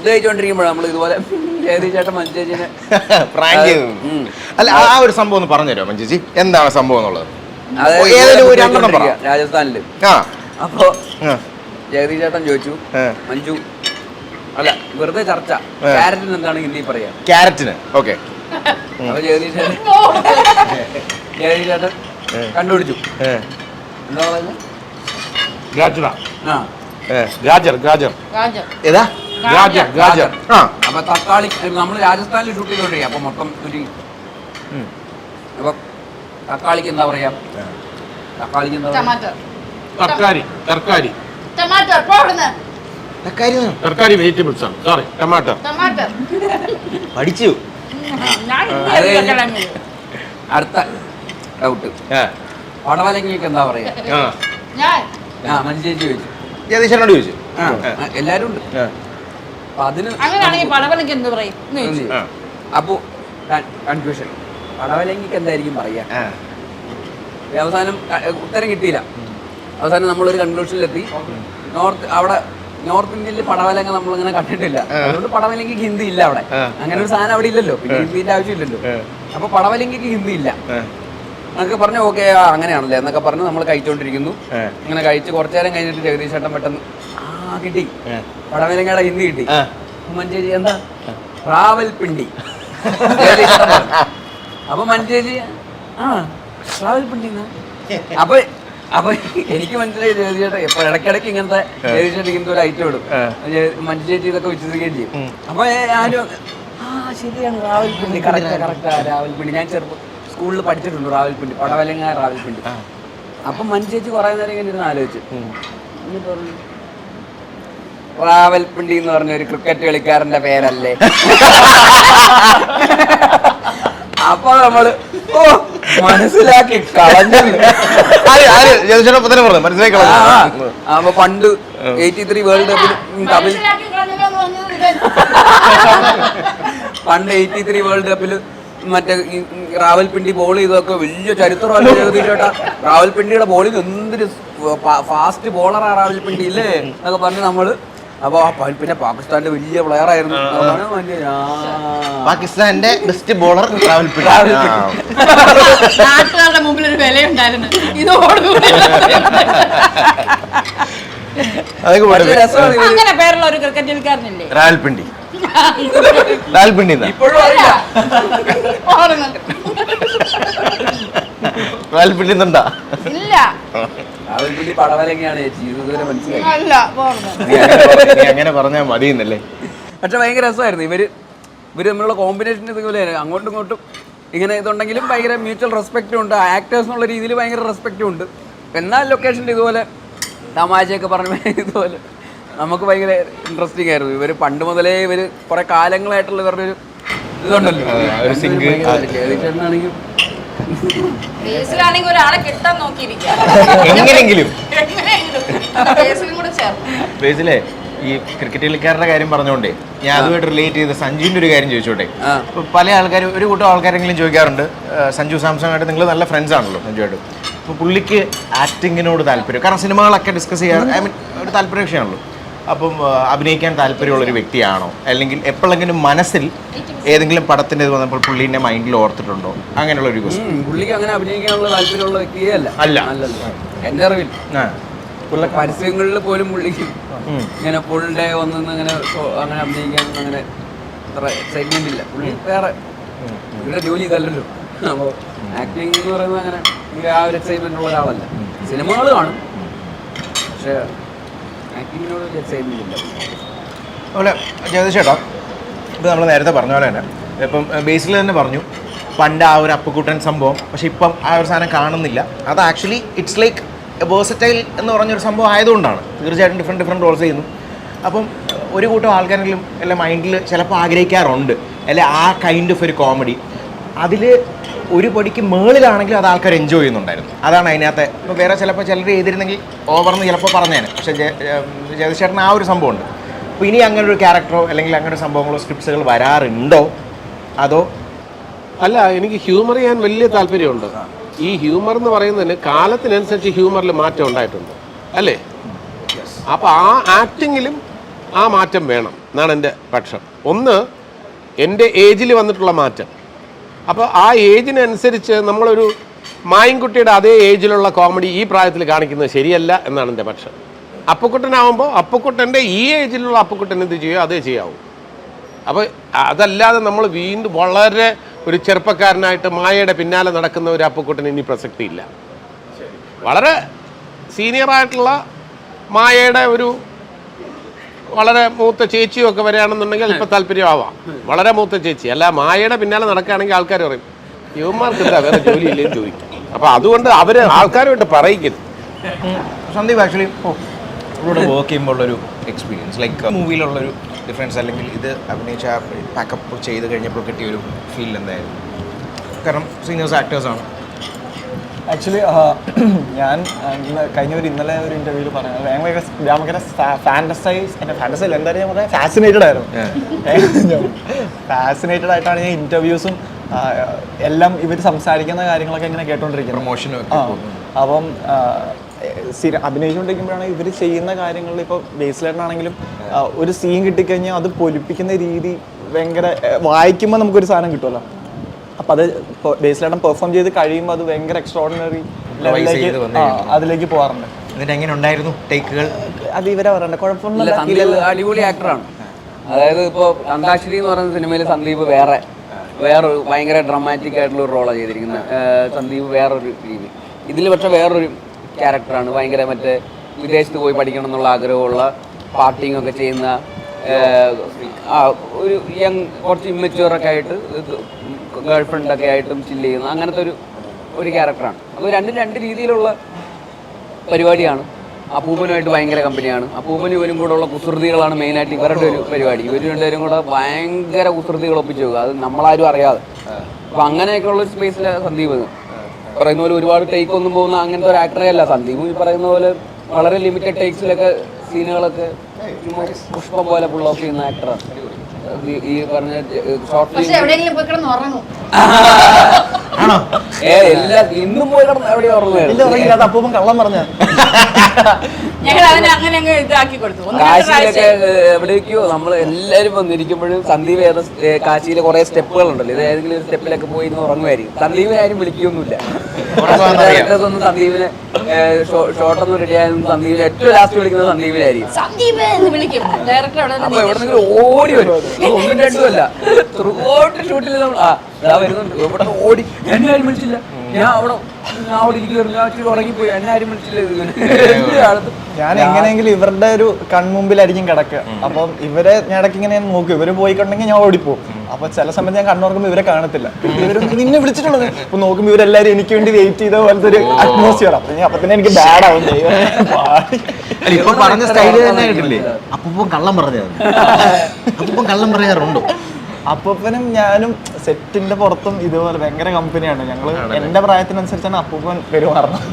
Food കഴിച്ചോണ്ടിരിക്കുമ്പോഴാണ് നമ്മൾ ഇതുപോലെ ചേട്ടൻ മഞ്ചേച്ചിനെ പ്രാങ്ക് ചെയ്തു. അല്ല ആ ഒരു സംഭവം ഒന്ന് പറഞ്ഞുതരോ മഞ്ചേച്ചി, എന്താണ് സംഭവം എന്നുള്ളത്? രാജസ്ഥാനില്. അപ്പൊ ജഗദീഷ് ചേട്ടൻ ചോദിച്ചു, മഞ്ജു അല്ല വെറുതെ ചർച്ച, ക്യാരറ്റിന് എന്താണ് ഹിന്ദി പറയാ? ക്യാരറ്റിന്. ഓക്കെ. അപ്പൊ ജഗദീഷ് ചേട്ടൻ കണ്ടുപിടിച്ചു. എന്താ പറയുന്നത്? അപ്പൊ തക്കാളി നമ്മള് രാജസ്ഥാനിൽ ഷൂട്ട് ചെയ്തോണ്ടിരിക്കുക. അപ്പൊ മൊത്തം അപ്പൊ തക്കാളിക്ക് എന്താ പറയാ? തക്കാളിക്ക് എന്താ തക്കാളി വെജിറ്റബിൾസ് ആണ്. സോറി, ടമാറ്റർ. പഠിച്ചു. അടുത്ത ഡൗട്ട്, പടവലങ്ങിക്ക് എന്താ പറയാ? മനുഷ്യേച്ചി ചോദിച്ചു, ജഗദീശനോട് ചോദിച്ചു. എല്ലാരും ഉണ്ട്. അപ്പൊ അതിന് അപ്പൊ കൺഫ്യൂഷൻ, പടവലങ്ങിക്ക് എന്തായിരിക്കും പറയാ? അവസാനം ഉത്തരം കിട്ടിയില്ല. അവസാനം നമ്മളൊരു കൺക്ലൂഷനിലെത്തി. നോർത്ത് ഇന്ത്യയിൽ പടവലങ്ങ നമ്മളിങ്ങനെ കണ്ടിട്ടില്ല, അതുകൊണ്ട് പടവലങ്ങിക്ക് ഹിന്ദി ഇല്ല അവിടെ. അങ്ങനെ ഒരു സാധനം അവിടെ ഇല്ലല്ലോ, പിന്നെ ഹിന്ദിന്റെ ആവശ്യമില്ലല്ലോ. അപ്പൊ പടവലങ്ങിക്ക് ഹിന്ദി ഇല്ല എന്നൊക്കെ പറഞ്ഞ ഓക്കെ അങ്ങനെയാണല്ലേ എന്നൊക്കെ പറഞ്ഞ് നമ്മൾ കഴിച്ചോണ്ടിരിക്കുന്നു. ഇങ്ങനെ കഴിച്ച് കുറച്ചു നേരം കഴിഞ്ഞിട്ട് ജഗദീഷ് ചേട്ടൻ പെട്ടെന്ന് കിട്ടി, പടവലങ്ങയുടെ ഹിന്ദി കിട്ടി. മഞ്ചേരി എന്താ? റാവൽപിണ്ടി. അപ്പൊ മഞ്ചേരി റാവൽപിണ്ടി. അപ്പൊ അപ്പൊ എനിക്ക് മനസ്സിലായി ജഗദീഷ് ചേട്ടൻ എപ്പോ ഇടയ്ക്കിടയ്ക്ക് ഇങ്ങനത്തെ ജഗദീഷ് ചേട്ടൻ ഇങ്ങനത്തെ ഒരു ഐറ്റം ഇടും. മഞ്ജു ചേച്ചി ഇതൊക്കെ വിശ്വസിക്കുകയും ചെയ്യും. അപ്പൊ ആരും ശരിയാണ് റാവൽപിണ്ടി, കറക്റ്റാ റാവൽപിണ്ടി. ഞാൻ ചെറുപ്പം സ്കൂളിൽ പഠിച്ചിട്ടുണ്ട് റാവൽപിണ്ടി, പടവലങ്ങ റാവൽപിണ്ടി. അപ്പൊ മഞ്ജു ചേച്ചി കുറെ നേരം ഇങ്ങനെ ഇരുന്ന് ആലോചിച്ചു. റാവൽപിണ്ടി എന്ന് പറഞ്ഞ ഒരു ക്രിക്കറ്റ് കളിക്കാരന്റെ പേരല്ലേ? അപ്പൊ നമ്മള് മനസ്സിലാക്കി കളഞ്ഞു. അപ്പൊ പണ്ട് 83 വേൾഡ് കപ്പിൽ മറ്റേ റാവൽപിണ്ടി ബോൾ ചെയ്തൊക്കെ വലിയ ചരിത്രമല്ല ജഗദീഷേട്ടാ. റാവൽപിണ്ടിയുടെ ബോളിങ് എന്തൊരു ഫാസ്റ്റ് ബോളറാ റാവൽപിണ്ടി ഇല്ലേ എന്നൊക്കെ പറഞ്ഞ് നമ്മള്. അപ്പൊ പിന്നെ പാകിസ്ഥാന്റെ വലിയ പ്ലെയർ ആയിരുന്നു. പാകിസ്ഥാന്റെ ബെസ്റ്റ് ബോളർ നാട്ടുകാരുടെ മുമ്പിൽ ഒരു വിലയുണ്ടായിരുന്നു. അങ്ങനെ പേരുള്ള ഒരു ക്രിക്കറ്റ് കളിക്കാരനില്ലേ റാവൽപിണ്ടി? റാവൽപിണ്ടി റാവൽപിണ്ടി എന്താ? ഇല്ല, അങ്ങനെ പറഞ്ഞാൽ മതിയെന്നല്ലേ. പക്ഷെ ഭയങ്കര രസമായിരുന്നു. ഇവര് തമ്മിലുള്ള കോമ്പിനേഷൻ ഇതുപോലെ അങ്ങോട്ടും ഇങ്ങോട്ടും ഇങ്ങനെ ഇതുണ്ടെങ്കിലും ഭയങ്കര മ്യൂച്വൽ റെസ്പെക്റ്റും ഉണ്ട്. ആക്ടേഴ്സ് എന്നുള്ള രീതിയിൽ ഭയങ്കര റെസ്പെക്റ്റും ഉണ്ട്. എന്നാൽ ലൊക്കേഷനിൽ ഇതുപോലെ തമാശയൊക്കെ പറഞ്ഞ ഇതുപോലെ നമുക്ക് ഭയങ്കര ഇൻട്രസ്റ്റിംഗ് ആയിരുന്നു. ഇവര് പണ്ട് മുതലേ കുറെ കാലങ്ങളായിട്ടുള്ള ഇവരുടെ ഒരു ഇതുണ്ടല്ലോ. ഒരാളെ കിട്ടാൻ നോക്കിയിരിക്കും എങ്ങനെയെങ്കിലും. ബേസിലെ ഈ ക്രിക്കറ്റ് കളിക്കാരുടെ കാര്യം പറഞ്ഞോണ്ടേ ഞാൻ അതുമായിട്ട് റിലേറ്റ് ചെയ്ത് സഞ്ജുവിന്റെ ഒരു കാര്യം ചോദിച്ചോട്ടെ. പല ആൾക്കാരും, ഒരു കൂട്ടം ആൾക്കാരെങ്കിലും ചോദിക്കാറുണ്ട്, സഞ്ജു സാംസണായിട്ട് നിങ്ങൾ നല്ല ഫ്രണ്ട്സ് ആണല്ലോ സഞ്ജുവായിട്ട്. അപ്പോൾ പുള്ളിക്ക് ആക്ടിങ്ങിനോട് താല്പര്യം, കാരണം സിനിമകളൊക്കെ ഡിസ്കസ് ചെയ്യാൻ ഒരു താല്പര്യ വിഷയമാണല്ലോ. അപ്പം അഭിനയിക്കാൻ താല്പര്യമുള്ളൊരു വ്യക്തിയാണോ, അല്ലെങ്കിൽ എപ്പോഴെങ്കിലും മനസ്സിൽ ഏതെങ്കിലും പടത്തിന്റെ ഇത് വന്നപ്പോൾ പുള്ളിന്റെ മൈൻഡിൽ ഓർത്തിട്ടുണ്ടോ? അങ്ങനെയുള്ള ഒരു ക്വസ്റ്റ്യൻ. പുള്ളിക്ക് അങ്ങനെ അഭിനയിക്കാനുള്ള താല്പര്യമുള്ള വ്യക്തിയേ അല്ല. എന്റെ അറിവിൽ പരസ്യങ്ങളിൽ പോലും പുള്ളിക്ക് ഇങ്ങനെ ഫുൾ ഡേ വന്നിങ്ങനെ അങ്ങനെ അഭിനയിക്കാൻ അങ്ങനെ അത്ര എക്സൈറ്റ്മെന്റ് ഇല്ല. പുള്ളി വേറെ പുള്ളിയുടെ ജോലി ഇതല്ലല്ലോ. അപ്പോൾ ആക്ടിങ് എന്ന് പറയുന്നത് അങ്ങനെ ആ ഒരു എക്സൈറ്റ്മെന്റ് ഉള്ള ഒരാളല്ല. സിനിമകൾ കാണും, പക്ഷെ ആക്ടിങ്ങിനോട് ഒരു എക്സൈറ്റ്മെന്റ് ഇല്ല. അതുപോലെ ജഗദീഷ് ചേട്ടാ, ഇപ്പം നമ്മൾ നേരത്തെ പറഞ്ഞ പോലെ തന്നെ ഇപ്പം ബേസിൽ തന്നെ പറഞ്ഞു പണ്ട് ആ ഒരു അപ്പുക്കുട്ടൻ സംഭവം, പക്ഷെ ഇപ്പം ആ ഒരു സാധനം കാണുന്നില്ല. അത് ആക്ച്വലി ഇറ്റ്സ് ലൈക്ക് വേഴ്സറ്റൈൽ എന്ന് പറഞ്ഞൊരു സംഭവം ആയതുകൊണ്ടാണ്. തീർച്ചയായിട്ടും ഡിഫറെൻറ്റ് റോൾസ് ചെയ്യുന്നു. അപ്പം ഒരു കൂട്ടം ആൾക്കാരെങ്കിലും എല്ലാ മൈൻഡിൽ ചിലപ്പോൾ ആഗ്രഹിക്കാറുണ്ട് അല്ലെ ആ കൈൻഡ് ഓഫ് ഒരു കോമഡി. അതിൽ ഒരു പൊടിക്ക് മേളിലാണെങ്കിലും അത് ആൾക്കാർ എൻജോയ് ചെയ്യുന്നുണ്ടായിരുന്നു. അതാണ് അതിനകത്ത്. ഇപ്പോൾ വേറെ ചിലപ്പോൾ ചിലർ ചെയ്തിരുന്നെങ്കിൽ ഓവർന്ന് ചിലപ്പോൾ പറഞ്ഞേനെ. പക്ഷേ ജഗദീഷ് ചേട്ടൻ ആ ഒരു സംഭവമുണ്ട്. അപ്പോൾ ഇനി അങ്ങനെ ഒരു ക്യാരക്ടറോ അല്ലെങ്കിൽ അങ്ങനെ സംഭവങ്ങളോ സ്ക്രിപ്റ്റ്സുകൾ വരാറുണ്ടോ? അതോ അല്ല, എനിക്ക് ഹ്യൂമർ ചെയ്യാൻ വലിയ താല്പര്യമുണ്ട്. ഈ ഹ്യൂമർ എന്ന് പറയുന്നതിന് കാലത്തിനനുസരിച്ച് ഹ്യൂമറിൽ മാറ്റം ഉണ്ടായിട്ടുണ്ട് അല്ലേ? അപ്പോൾ ആ ആക്ടിങ്ങിലും ആ മാറ്റം വേണം. എന്നാണ് എൻ്റെ പക്ഷം. ഒന്ന്, എൻ്റെ ഏജിൽ വന്നിട്ടുള്ള മാറ്റം. അപ്പോൾ ആ ഏജിനനുസരിച്ച് നമ്മളൊരു മായൻകുട്ടിയുടെ അതേ ഏജിലുള്ള കോമഡി ഈ പ്രായത്തിൽ കാണിക്കുന്നത് ശരിയല്ല എന്നാണ് എൻ്റെ പക്ഷം. അപ്പുക്കുട്ടനാവുമ്പോൾ അപ്പുക്കുട്ടൻ്റെ ഈ ഏജിലുള്ള അപ്പുക്കുട്ടൻ എന്ത് ചെയ്യുമോ അതേ ചെയ്യാവൂ. അപ്പോൾ അതല്ലാതെ നമ്മൾ വീണ്ടും വളരെ ഒരു ചെറുപ്പക്കാരനായിട്ട് മായയുടെ പിന്നാലെ നടക്കുന്ന ഒരു അപ്പുക്കുട്ടന് ഇനി പ്രസക്തിയില്ല. വളരെ സീനിയറായിട്ടുള്ള മായയുടെ ഒരു വളരെ മൂത്ത ചേച്ചിയും ഒക്കെ വരികയാണെന്നുണ്ടെങ്കിൽ അല്പം താല്പര്യമാവാം. വളരെ മൂത്ത ചേച്ചി അല്ല, മായയുടെ പിന്നാലെ നടക്കുകയാണെങ്കിൽ ആൾക്കാർ പറയും യുവമാർക്ക് എന്താ വേറെ ജോലിയില്ലേന്ന് ചോദിക്കും. അപ്പോൾ അതുകൊണ്ട് ആൾക്കാരുമായിട്ട് പറയിക്കരുത്. സന്ദീപ് ആക്ച്വലി ഇവിടെ വർക്ക് ചെയ്യുമ്പോൾ ഉള്ളൊരു എക്സ്പീരിയൻസ്, ലൈക്ക് മൂവിയിലുള്ളൊരു ഡിഫറൻസ്, അല്ലെങ്കിൽ ഇത് അഭിനയിച്ച പാക്കപ്പ് ചെയ്ത് കഴിഞ്ഞപ്പോൾ കിട്ടിയൊരു ഫീൽ എന്തായിരുന്നു? കാരണം സീനിയേഴ്സ് ആക്ടേഴ്സാണ്. ആക്ച്വലി ഞാൻ ഇന്നലെ ഒരു ഇന്റർവ്യൂവിൽ പറഞ്ഞത് ഭയങ്കര ഫാൻറ്റസൈൽ എന്തായാലും ഞാൻ പറഞ്ഞാൽ ഫാസിനേറ്റഡ് ആയിരുന്നു. ഫാസിനേറ്റഡ് ആയിട്ടാണ് ഞാൻ ഇന്റർവ്യൂസും എല്ലാം ഇവർ സംസാരിക്കുന്ന കാര്യങ്ങളൊക്കെ ഇങ്ങനെ കേട്ടോണ്ടിരിക്കുന്നത്. പ്രൊമോഷനും അപ്പം അഭിനയിച്ചുകൊണ്ടിരിക്കുമ്പോഴാണ് ഇവർ ചെയ്യുന്ന കാര്യങ്ങളിൽ ഇപ്പോൾ ബേസിലായിട്ടാണെങ്കിലും ഒരു സീൻ കിട്ടിക്കഴിഞ്ഞാൽ അത് പൊലിപ്പിക്കുന്ന രീതി ഭയങ്കര വായിക്കുമ്പോൾ നമുക്കൊരു സാധനം കിട്ടുമല്ലോ. അപ്പം അത് ബേസിലായിട്ട് പെർഫോം ചെയ്ത് കഴിയുമ്പോൾ അത് ഭയങ്കര എക്സ്ട്രോർഡിനറി ലെവലിലേക്ക് അതിലേക്ക് പോകാറുണ്ട്. എന്നിട്ട് എങ്ങനെ ഉണ്ടായിരുന്നു ടേക്കുകൾ? അത് ഇവരെ പറയണ്ട, കുഴപ്പമൊന്നുമില്ല. അടിപൊളി ആക്ടറാണ്. അതായത് ഇപ്പോൾ അന്താക്ഷരി എന്ന് പറയുന്ന സിനിമയിൽ സന്ദീപ് വേറൊരു ഭയങ്കര ഡ്രമാറ്റിക് ആയിട്ടുള്ള ഒരു റോളാണ് ചെയ്തിരിക്കുന്നത്. സന്ദീപ് വേറൊരു രീതി, ഇതിൽ പക്ഷെ വേറൊരു ക്യാരക്ടറാണ്. ഭയങ്കര മറ്റേ വിദേശത്ത് പോയി പഠിക്കണം എന്നുള്ള ആഗ്രഹമുള്ള, പാർട്ടിങ് ഒക്കെ ചെയ്യുന്ന ഒരു കുറച്ച് ഇമ്മച്യൂറൊക്കെ ആയിട്ട് ഗേൾ ഫ്രണ്ടൊക്കെ ആയിട്ടും ചില്ല് ചെയ്യുന്ന അങ്ങനത്തെ ഒരു ക്യാരക്ടറാണ്. അപ്പോൾ രണ്ട് രീതിയിലുള്ള പരിപാടിയാണ്. അപ്പൂപ്പനുമായിട്ട് ഭയങ്കര കമ്പനിയാണ്. അപ്പൂപ്പനും ഇവരും കൂടെ ഉള്ള കുസൃതികളാണ് മെയിനായിട്ട് ഇവരുടെ ഒരു പരിപാടി. ഇവർ രണ്ടുപേരും കൂടെ ഭയങ്കര കുസൃതികൾ ഒപ്പിച്ചു പോകുക, അത് നമ്മളാരും അറിയാതെ. അപ്പോൾ അങ്ങനെയൊക്കെയുള്ള ഒരു സ്പേസിൽ സന്ദീപ് പറയുന്ന പോലെ ഒരുപാട് ടേക്ക് ഒന്നും പോകുന്ന അങ്ങനത്തെ ഒരു ആക്ടറേ അല്ല സന്ദീപ്. ഈ പറയുന്ന പോലെ വളരെ ലിമിറ്റഡ് ടേക്സിലൊക്കെ സീനുകളൊക്കെ പുഷ്പം പോലെ പുൾ ഓഫ് ചെയ്യുന്ന ആക്ടറാണ്. ഈ പറഞ്ഞ ഷോർട്ട് ഇന്നും പോയി കിടന്ന് എവിടെ ഉറങ്ങുകയാണ്. അപ്പൂപ്പൻ കള്ളം പറഞ്ഞ കാശിയിലൊക്കെ എവിടേക്കോ നമ്മൾ എല്ലാവരും വന്നിരിക്കുമ്പോഴും സന്ദീപ് കാശിയിലെ കുറെ സ്റ്റെപ്പുകൾ ഉണ്ടല്ലോ, ഇത് ഏതെങ്കിലും ഒരു സ്റ്റെപ്പിലൊക്കെ പോയി ഇന്ന് ഉറങ്ങുമായിരിക്കും. സന്ദീപിനെ ആരും വിളിക്കൊന്നുമില്ല. ഒന്നും സന്ദീപിനെ ഷോർട്ടൊന്നും റെഡി ആയതൊന്നും സന്ദീപിനെ ഏറ്റവും ലാസ്റ്റ് വിളിക്കുന്നത് സന്ദീപിനായിരിക്കും. അപ്പൊ എവിടെന്നെങ്കിലും ഓടി വരും. ഒന്നും രണ്ടും അല്ല, ത്രൂ ഔട്ട് ഷൂട്ടിൽ നമ്മൾ വരുന്നുണ്ട്. ഇവിടെ ഓടി എന്നെ ആരും വിളിച്ചില്ല, ഞാൻ അവിടെ ഇരിക്കുവായിരുന്നു, ഞാൻ ഇച്ചിരി ഉറങ്ങിപ്പോയി, എന്നെ ആരും വിളിച്ചില്ല. ഞാൻ എങ്ങനെയെങ്കിലും ഇവരുടെ ഒരു കൺമുമ്പിലായിരിക്കും കിടക്കുക. അപ്പം ഇവരെ ഞാൻ ഇടയ്ക്ക് ഇങ്ങനെ നോക്കും, ഇവര് പോയിക്കൊണ്ടെങ്കിൽ ഞാൻ ഓടിപ്പോവും. അപ്പൊ ചില സമയത്ത് ഞാൻ കണ്ണുറക്കുമ്പോൾ ഇവരെ കാണത്തില്ല. ഇവർ നിന്നെ വിളിച്ചിട്ടുള്ളത് അപ്പൊ നോക്കുമ്പോൾ ഇവരെല്ലാരും എനിക്ക് വേണ്ടി വെയിറ്റ് ചെയ്ത പോലത്തെ ഒരു അറ്റ്മോസ്ഫിയർ. അപ്പൊ തന്നെ എനിക്ക് ബാഡ് ആവും. ഇപ്പൊ പറഞ്ഞ സ്റ്റൈല് തന്നെ കിട്ടില്ലേ? അപ്പൂപ്പൻ കള്ളം പറയാറുണ്ടോ? അപ്പൂപ്പനും ഞാനും സെറ്റിന്റെ പുറത്തും ഇതുപോലെ ഭയങ്കര കമ്പനിയാണ്. ഞങ്ങള് എന്റെ പ്രായത്തിനനുസരിച്ചാണ് അപ്പൂപ്പൻ പെരുമാറുന്നത്.